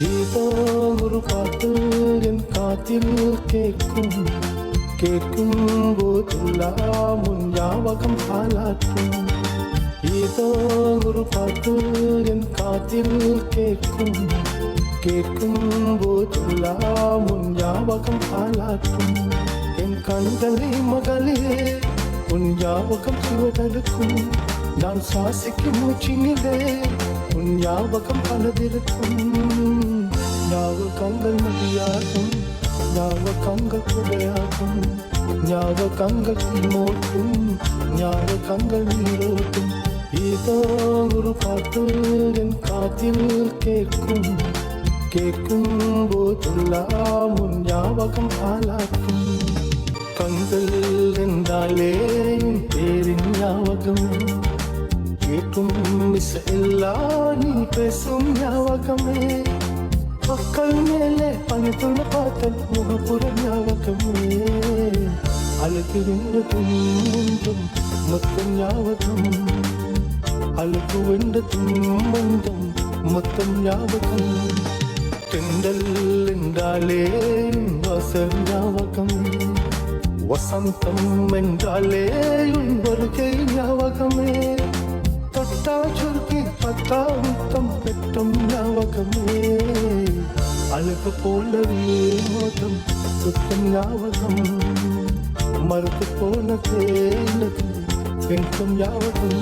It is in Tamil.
ஏதோ ஒரு பாட்டு என் காதில் கேட்கும் கேட்கும் போதெல்லாம் உன் ஞாபகம் பாலாட்டும். ஏதோ ஒரு பாட்டு என் காதில் கேட்கும் கேட்கும் போதெல்லாம் உன் ஞாபகம் பாலாட்டும். என் கண்களை மகளே உன் ஞாபகம் சுவதற்கும் நான் சுவாசிக்கும் மூச்சினிலே உன் ஞாபகம் பலதிருக்கும். ஞாபகங்கள் மதியாகும், ஞாபகங்கள் குடையாகும், ஞாபகங்கள் தீமோட்டும், ஞாபகங்கள் நீரோட்டும். ஏதோ ஒரு பாட்டு என் காதில் கேட்கும் கேட்கும் போதெல்லாம் உன் ஞாபகம் பாலாட்டும். கண்கள் என்றாலே உன் பேரின் ஞாபகம் கேட்கும் எல்லாம் நீ பேசும் ஞாபகமே. மக்கள் மேலே பணித்துள்ள பார்த்தல் முகப்புற ஞாபகமே. அழுக்கு வென்றதும் முந்தும் மொத்தம் ஞாபகம், அழுக்கு வென்றதும் முந்தும் மொத்தம் ஞாபகம். தெண்டல் என்றாலே வாசல் ஞாபகம், வசந்தம் என்றாலே உன் வருகை ஞாபகமே. தொட்டா சுருக்கி பத்தா முத்தம் பெட்டும் ஞாபகமே. அழுக போலவே மோதம் சுத்தம் ஞாபகம், மறுத்து போன தேனது பெண்கும் ஞாபகம்.